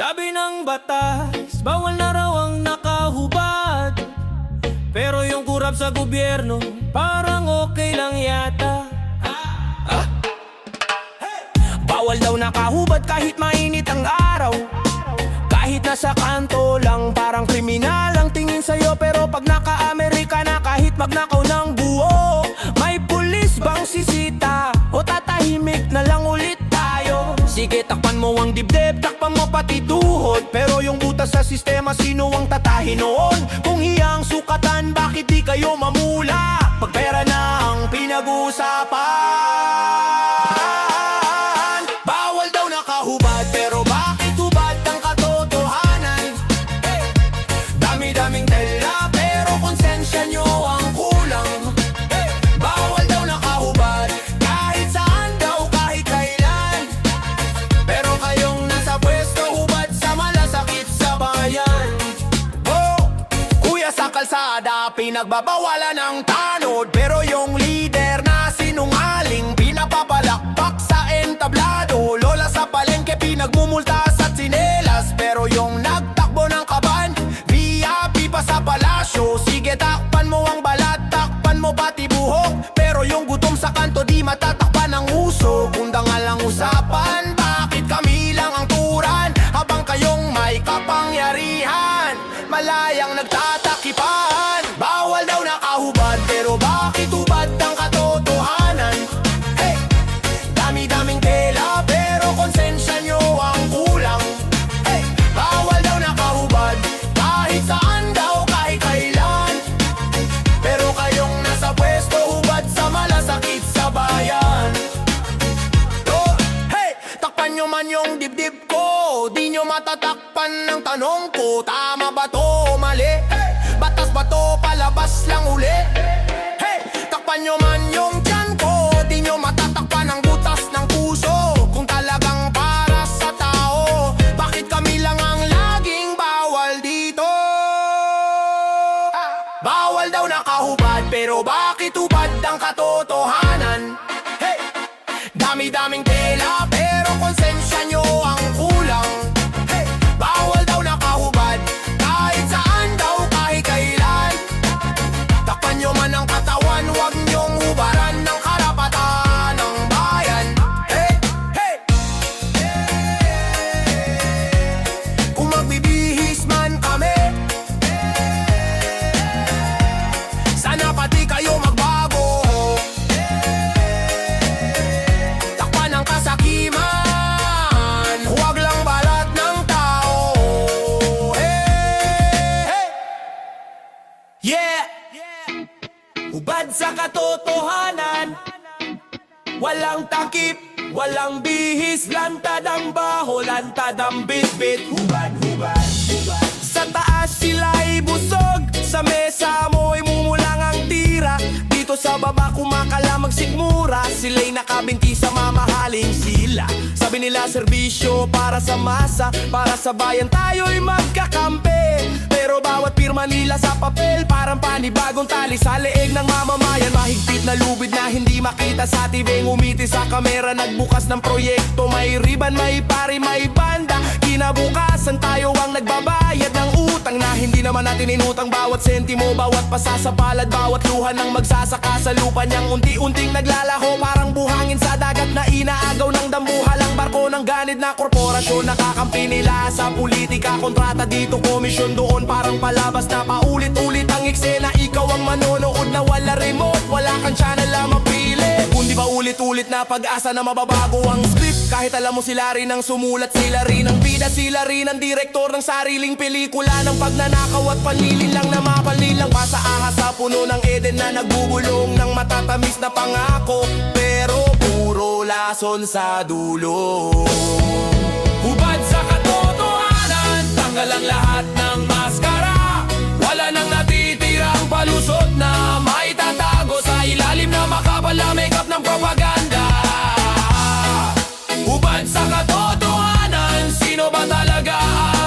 Sabi ng batas, bawal na raw ang nakahubad. Pero yung kurap sa gobyerno, parang okay lang yata. Bawal daw nakahubad kahit mainit ang araw. Kahit nasa kanto lang, parang kriminal ang tingin sa'yo. Pero pag naka-Amerika na, kahit magnakaw ng buo, may pulis bang sisita? O tatahimik na lang ulit tayo? Sige, takpan mo ang dibdib, takpan mo pati tuhod. Pero yung butas sa sistema, sino ang tatahin noon? Kung hiyang sukatan, bakit di kayo mamula? Pag pera na ang pinag-uusapan. Bawal daw nakahubad, pero bakit hubad ang katotohanan? Dami-daming tela, pero konsensya nyo ang kulang. Bawal daw nakahubad, kahit saan daw, kahit kailan. Pero kayong nasa pwesto, hubad sa malasakit sa bayan. Oh, kuya sa kalsada, pinagbabawalan ng tanod. Pero yung leader na sinungaling, pinapapalakpak sa entablado. Lola sa palengke, pinagmumultas at sinelas. Pero yung nagtakbo ng kaban, VIP pa sa palasyo. Sige, takpan mo ang balat, takpan mo pati buhok. Pero yung gutom sa kanto, di matatakpan ng uso. Kunda nga lang usapan, bakit kami lang ang turan? Habang kayong may kapangyarihan, malayang nagtatakipan. Bawal daw nakahubad, pero bakit hubad ang katotohanan? Hey! Dami-daming tela, pero konsensya nyo ang kulang. Hey! Bawal daw nakahubad, kahit saan daw, kahit kailan. Pero kayong nasa pwesto, hubad sa malasakit sa bayan. Oh, hey! Takpan nyo man yung dibdib ko, di nyo matatakpan ng tanong ko. Tama ba to o mali? Hey! Batas ba to, palabas lang uli? Hey! Takpan nyo man yung tiyan ko, di nyo matatakpan ang butas ng puso. Kung talagang para sa tao, bakit kami lang ang laging bawal dito? Bawal daw nakahubad, pero bakit hubad ang katotohanan? Hey! Dami-daming tela, pero konsensya nyo ang kulang. Hey! Bawal daw nakahubad, kahit saan daw, kahit kailan. Takpan nyo man ang katawan, huwag nyong hubaran ng karapatan ng bayan. Hey! Hey! Kung magbibihis man kami, sana pati kayo magbago. Takpan ang kasakiman, huwag lang balat ng tao. Hey! Hey! Yeah! Hubad sa katotohanan, walang takip, walang bihis. Lantad ang baho, lantad ang bitbit. Hubad, hubad, hubad. Sa taas sila'y busog, sa mesa mo'y mumulang ang tira. Dito sa baba kumakalamag sigmura, sila'y nakabinti sa mamahaling sila. Sabi nila serbisyo para sa masa, para sa bayan tayo'y magkakampi. Pero bawat pirma nila sa papel, parang panibagong tali sa leeg ng mamamayan. Mahigpit na lubid na hindi makita sa TV. Ngumiti sa kamera, nagbukas ng proyekto. May riban, may pari, may banda. Kinabukasan tayo ang nagbabayad ng utang na hindi naman natin inutang. Bawat sentimo, bawat pasasapalad, bawat luha ng magsasaka sa lupa niyang unti-unting naglalaho. Parang buhangin sa dagat na inaagaw ng dambuhalang barko ng ganid na korporasyon. Nakakampi nila sa politika, kontrata dito, komisyon doon. Parang palabas na paulit-ulit ang eksena. Ikaw ang manonood na wala remote, wala kang channel na mapili. Kundi ba ulit-ulit na pag-asa na mababago ang script? Kahit alam mo sila rin ang sumulat, sila rin ang bida, sila rin ang direktor ng sariling pelikula. Ng pagnanakaw at panlilin lang na mapanlilang pa sa ahas sa puno ng Eden na nagbubulong ng matatamis na pangako. Pero puro lason sa dulo. Hubad sa katotohanan, tanggal ang lahat ng maskara. Wala nang natitirang palusot na maitatago sa ilalim na makapal na makeup ng propaganda. Hubad sa katotohanan, sino ba talaga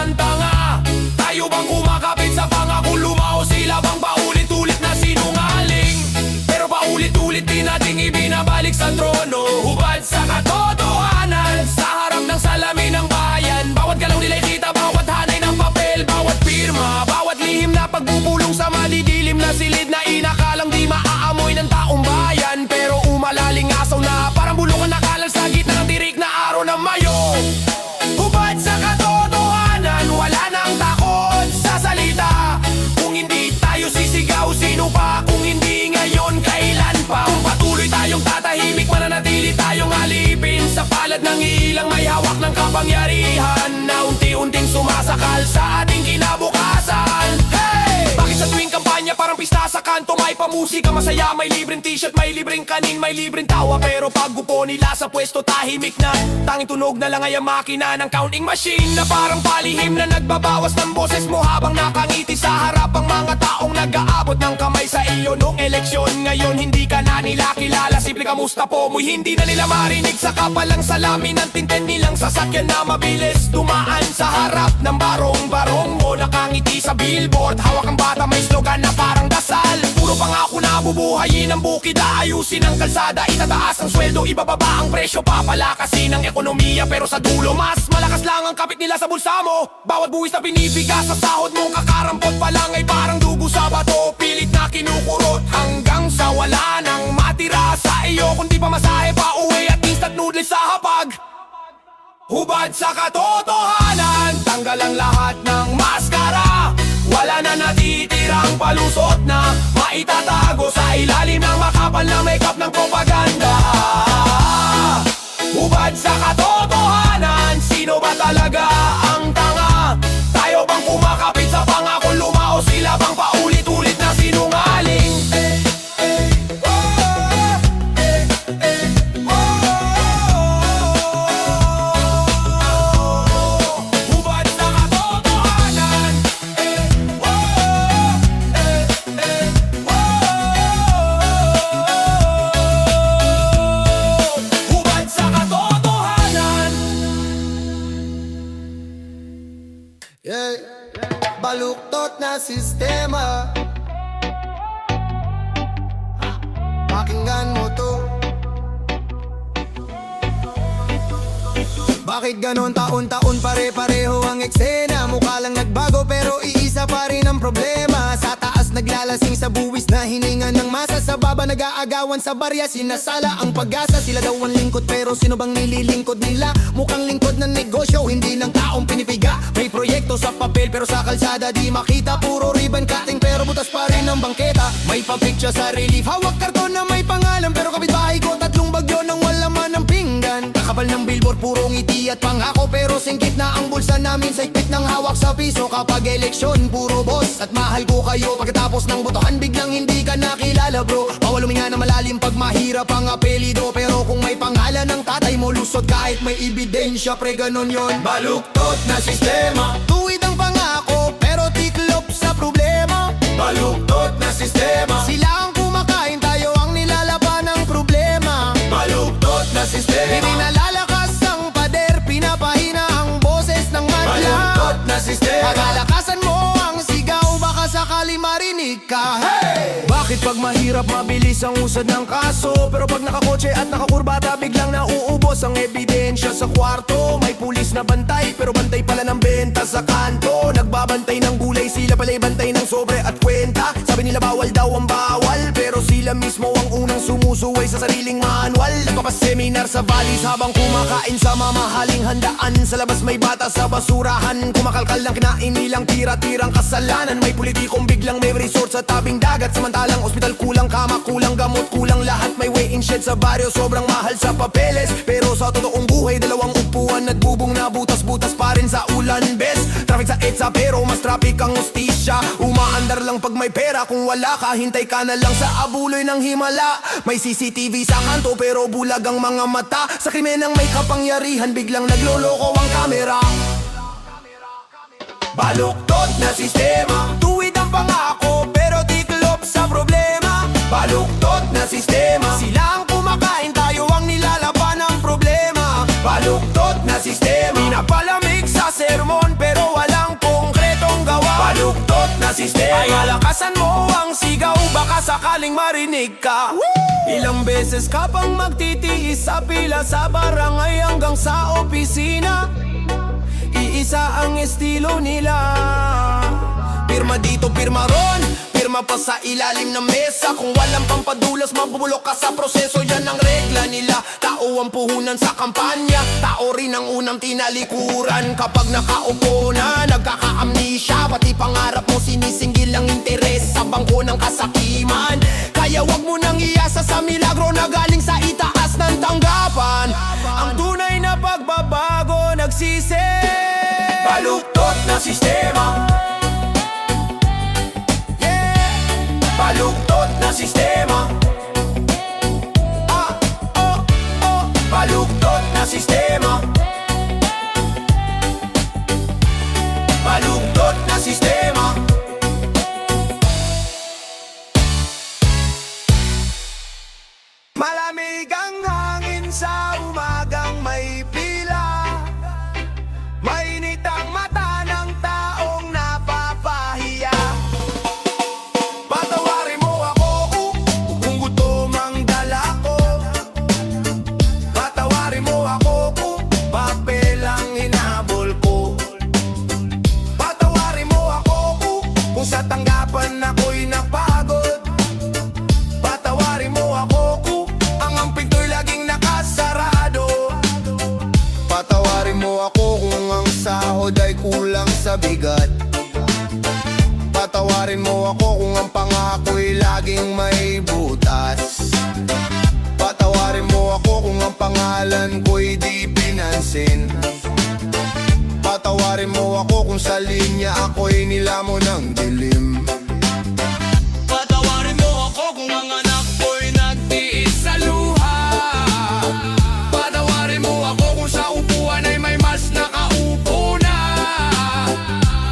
ang tanga? Tayo bang kumakapit sa pangako, lumao sila bang paulit-ulit na sinungaling? Pero paulit-ulit din nating ibinabalik sa trono. Hubad sa katotohanan, sa harap na Hubad sa katotohanan, wala nang takot sa salita. Kung hindi tayo sisigaw, sino pa? Kung hindi ngayon, kailan pa? Kung patuloy tayong tatahimik, mananatili tayong alipin sa palad ng ilang may hawak ng kapangyarihan na unti-unting sumasakal sa ating kinabukasan. Hey! Bakit sa tuwing kampanya parang pista sa kanto, may pamusika masaya, may libreng t-shirt, may libreng kanin, may libreng tawa. Pero pag upo nila sa pwesto, tahimik na. Tanging tunog na lang ay ang makina ng counting machine na parang palihim na nagbabawas ng boses mo habang nakangiti sa harap ang mga taong nag-aabot ng kamay sa iyo noong eleksyon. Ngayon hindi ka na nila kilala, simple kamusta po mo'y hindi na nila marinig. Sa kapalang salamin ng tinten nilang sasakyan na mabilis dumaan sa harap ng barong-barong mo. Nakangiti sa billboard, hawak ang bata, may slogan na parang dasal. Puro pangako na bubuhayin ang bukid, ayusin ang kalsada, itataas ang sweldo, ibababa ang presyo, papalakasin ang ekonomiya. Pero sa dulo, mas malakas lang ang kapit nila sa bulsa mo. Bawat buwis na binibigas sa sahod mong kakarampot pa lang ay parang dugo sa bato. Pilit na kinukurot hanggang sa wala nang matira sa iyo, kundi pa masahe pa uwi at instant noodles sa hapag. Hubad sa katotohanan, tanggal ang lahat ng maskara. Wala na natitirang palusot na maitatago sa ilalim ng makapal na makeup ng propaganda. Hubad sa katotohanan, sino ba talaga ang tanga? Tayo bang kumakapit sa pangako lumao, sila bang paulit-ulit na sinungaling? Hubad sa katotohanan, hubad sa katotohanan. Yeah. Baluktot na sistema, pakinggan mo to. Bakit ganon taon-taon pare-pareho ang eksena? Mukha lang nagbago pero iisa pa rin ang problema. Sa taas naglalasing sa buwis na hininga ng masa, sa baba nag-aagawan sa barya, sinasala ang pag-asa. Sila daw ang lingkod pero sino bang nililingkod nila? Mukhang lingkod ng negosyo, hindi ng taong pinipiga. May proyekto sa papel pero sa kalsada di makita. Puro ribbon cutting pero butas pa rin ang bangketa. May pa-picture sa relief, hawak karton na may pangalan, pero kapitbahay ko tatlong bagyo nang wala man ng pinggan. Kakabal ng billboard, puro ngiti at pangako, pero singkit na ang bulsa namin sa ikpit ng hawak sa piso. Kapag eleksyon, puro boss at mahal ko kayo. Pagkatapos ng botohan, biglang hindi ka nakilala bro. Bawal huminga na malalim pag mahirap ang apelido, pero kung may pangalan ng tatay mo, lusot kahit may ebidensya, pre ganon yon. Baluktot na sistema, Tuwid ang pangako, pero tiklop sa problema. baluktot na sistema, Sila ang kumakain, tayo ang nilalaban ng problema. baluktot na sistema, Hindi nalalakas ang pader, pinapahina ang boses ng madla. baluktot na sistema. Pagalakasan mo ang sigaw, baka sakali marinig ka. Hey! Bakit pag mahirap mabilis ang usad ng kaso, pero pag nakakotse at nakakurbata biglang nauubos ang ebidensya sa kwarto? May pulis na bantay pero bantay pala ng benta sa kanto. Nagbabantay ng gulay, sila pala'y bantay ng sobre at kwenta. Sabi nila bawal daw ang bawal, pero sila mismo ang unang sumusuway sa sariling manual. Nagpapaseminar sa valleys habang kumakain sa mamahaling handaan. Sa labas may bata sa basurahan, kumakalkal ng kinain nilang tira-tirang kasalanan. May politikong biglang may resort sa tabing dagat, samantalang ospital kulang kama, kulang gamot, kulang lahat. May weigh-in shed sa baryo, sobrang mahal sa papeles. Pero sa totoong buhay, dalawang upuan at bubong na butas-butas pa rin sa ulan. Bes, traffic sa EDSA pero mas traffic ang ustisya. Umaandar lang pag may pera, kung wala ka, hintay ka na lang sa abuloy ng himala. May CCTV sa kanto pero bulag ang mga mata. Sa krimen ng may kapangyarihan, biglang nagloloko ang kamera. Baluktot na sistema, Tuwid ang pangako pero tiklop sa problema. baluktot na sistema, Sila ang kumakain, tayo ang nilalaban ng problema. baluktot na sistema, Pinapalamig sa sermon pero walang konkretong gawa. baluktot na sistema. Pagalakasan mo ang sigaw, baka sakaling marinig ka. Ilang beses ka pang magtitiis sa pila sa barangay hanggang sa opisina. Iisa ang estilo nila, pirma dito, pirma ron, pirma problema pa sa ilalim ng mesa. Kung walang pampadulas, mabubulok ka sa proseso. Yan ang regla nila. Tao ang puhunan sa kampanya. Tao rin ang unang tinalikuran. Kapag nakaupo na, nagkaka-amnesia. Pati pangarap mo sinisinggil ang interes sa bangko ng kasakiman. Kaya wag mo nang iasa sa milagro na galing sa itaas ng tanggapan. Ang tunay na pagbabago nagsisi. Baluktot na sistema. Baluktot na sistema. Baluktot na sistema. Baluktot na sistema. Malamig ang hangin sa umagang may pila. Mainit ang mata ng taong napapahiya. Patawarin mo ako kung gutom ang dala ko. Patawarin mo ako kung papel ang hinabol ko. Patawarin mo ako kung sa tanggapan ako'y napagod. Patawarin mo ako kung ang pinto'y laging nakasarado. Patawarin mo ako kung ang sahod ay kulang sa bigat. Patawarin mo ako kung ang pangako'y laging may butas. Patawarin mo ako kung ang pangalan ko'y di pinansin. Patawarin mo ako kung sa linya ako'y nilamon ng dilim. Patawarin mo ako kung ang anak ko'y nagtiis sa luha. Patawarin mo ako kung sa upuan ay may mas nakaupo na.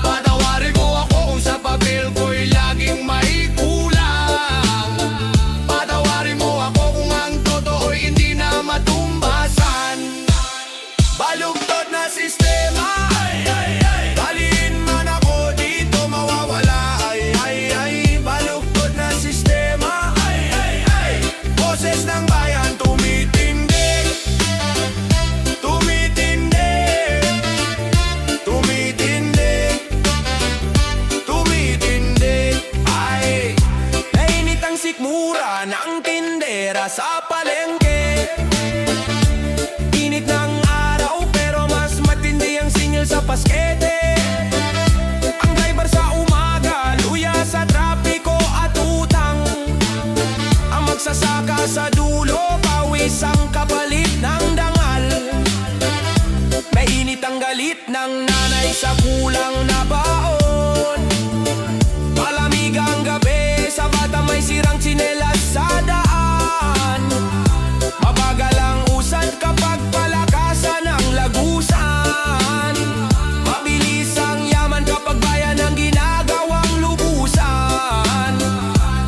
Patawarin mo ako kung sa papel ko'y laging may kulang. Patawarin mo ako kung ang totoo'y hindi na matumbasan. Baluktot na sistema. Baliin man ako dito mawawala. Baluktot na sistema. Boses ng bayan tumitindi. Tumitindi. Tumitindi. Tumitindi. Ay, nainit ang sikmura ng tindera sa palengke. Init ng araw pero mas matindi ang singil sa paskete. Ang driver sa umaga, luya sa trapiko at utang. Ang magsasaka sa dulo, pawis ang kapalit ng dangal. Mainit ang galit ng nanay sa kulang na baon. Malamig ang gabi, sa bata may sirang tsinelas sa daan. Mabagal ang usad kapag palakasan ang lagusan. Mabilis ang yaman kapag bayan ang ginagawang lubusan.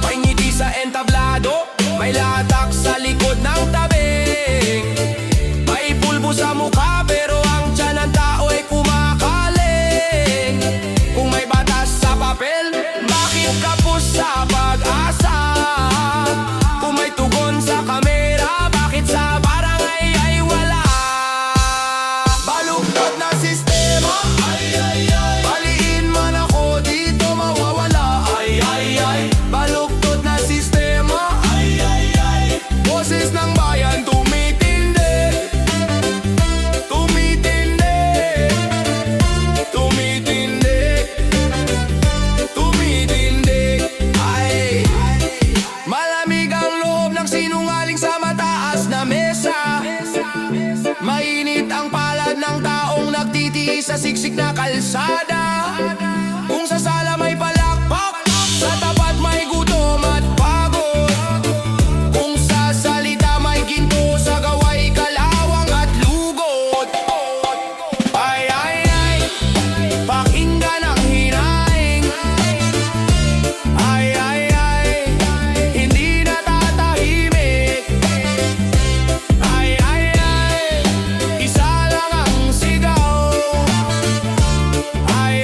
May ngiti sa entablado, may latak sa likod ng tabing. May pulbo sa mukha pero ang tiyan ng tao ay kumakaling. Kung may batas sa papel, bakit kapos sa pag-asa? Kung may tugon sa kamera, bakit sa barangay ay wala? Baluktot na sistema. Baliin man ako dito mawawala. Baluktot na sistema. Boses ng bayan tumitindi. Tumitindi. Tumitindi. Tumitindi. Ay, malamig ang loob ng sinungaling sa mataas na mesa. Mainit ang palad ng taong nagtitiis sa siksik na kalsada. Kung sa sala may palakpak, sa tapat may gutom at pagod. Kung sa salita may ginto, sa gaway kalawang at lugod. Ay, pakinggan ang hinaing. Ay, hindi na tatahimik. Ay, isa lang ang sigaw. Ay,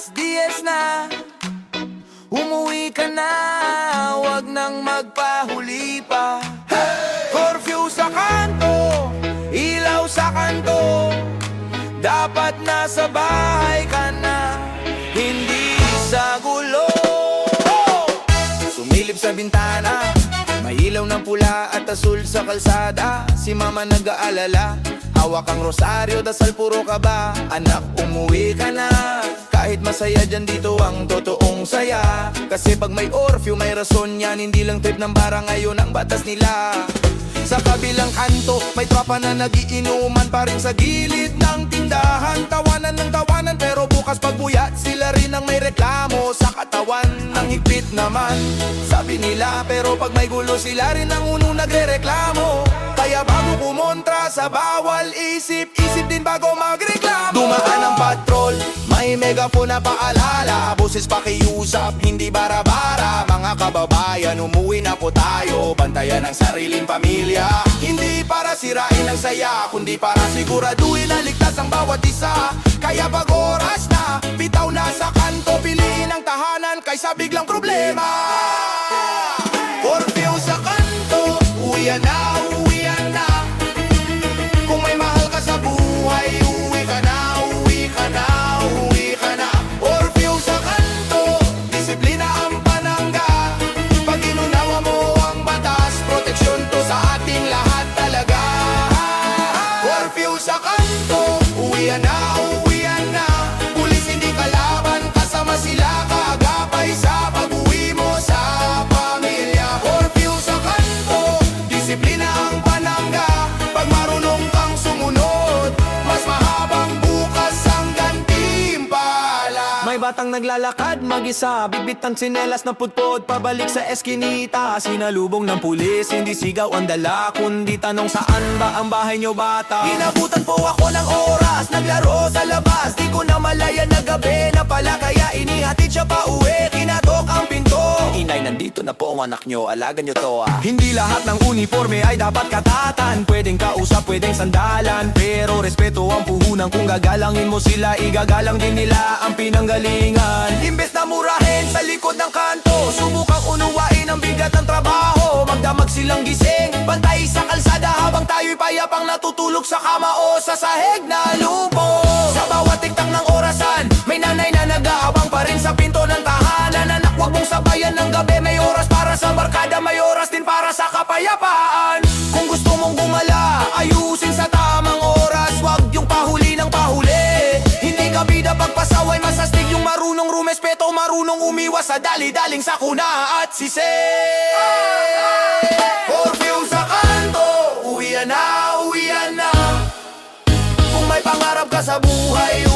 10 na, umuwi ka na, wag nang magpahuli pa. Curfew sa kanto, ilaw sa kanto, dapat nasa bahay ka na, hindi sa gulo. Sumilip sa bintana, may ilaw ng pula at asul sa kalsada. Si mama nag-aalala, hawak ang rosaryo, dasal puro ka ba? Anak, umuwi ka na, kahit masaya dyan dito ang totoong saya. Kasi pag may orfew, may rason yan, hindi lang trip ng bara, ngayon ang batas nila. Sa kabilang kanto, may tropa na nagiinuman pa rin sa gilid ng tindahan. Tawanan ng tawanan, pero bukas pagbuyat, sila rin ang may reklamo sa katawan ng higpit naman. Sabi nila, pero pag may gulo, sila rin ang unong nagre-reklamo. Kaya bago kumontra sa bawal, isip-isip din bago magreklamo. Dumaan ang patrol, may megaphone na paalala, boses pakiusap, hindi bara-bara. Mga kababayan, umuwi na po tayo, bantayan ang sariling pamilya. Hindi para sirain ang saya, kundi para siguraduhin na ligtas ang bawat isa. Kaya pag oras na, bitaw na sa kanto, piliin ang tahanan kaysa biglang problema. Curfew sa kanto, uwian na, uwian na. Kung may mahal ka sa buhay, uwi ka na, uwi ka na, uwi ka na. Curfew sa kanto, disiplina ang panangga. Pag inunawa mo ang batas, proteksyon to sa ating lahat talaga. Curfew sa kanto, uwian na, uwian na. Pulis hindi kalaban, kasama sila kaagapay sa pag-uwi mo sa pamilya. Curfew sa kanto, disiplina ang panangga. Pag marunong kang sumunod, mas mahabang bukas ang gantimpala. May batang naglalakad mag-isa, bitbit ang tsinelas na pudpod, pabalik sa eskinita. Sinalubong ng pulis, hindi sigaw ang dala, kundi tanong saan ba ang bahay nyo bata. Inabutan po ako ng oras, naglaro sa labas, di ko na malaya na gabi na pala, kaya inihatid siya pa uwi, kinatok ang pinto. Inay, nandito na po ang anak nyo, alagan nyo to ah. Hindi lahat ng uniforme ay dapat katatan, pwedeng kausap, pwedeng sandalan, pero respeto ang puhunan. Kung gagalangin mo sila, igagalang din nila ang pinanggalingan. Imbes na murahin sa likod ng kanto, subukang unuwain ang bigat ng trabaho. Magdamag silang gising, bantay sa kalsada, habang tayo'y payapang natutulog sa kama o sa sahig na lupo. Sa bawat tiktak ng orasan, may nanay na nag-aabang pa rin sa pinto ng tahanan. Anak, huwag mong sabayan ng gabi, may oras para sa barkada, may oras din para sa kapayapaan. Kung gusto mong gumala, ayusin sa tamang oras, wag yung pahuli ng pahuli. Hindi ka bida pagpasaway, masastig yung marunong rumespeto, marunong umiwas sa dali-daling sakuna at sisi. Curfew sa kanto, uwian na, uwian na. Kung may pangarap ka sa buhay,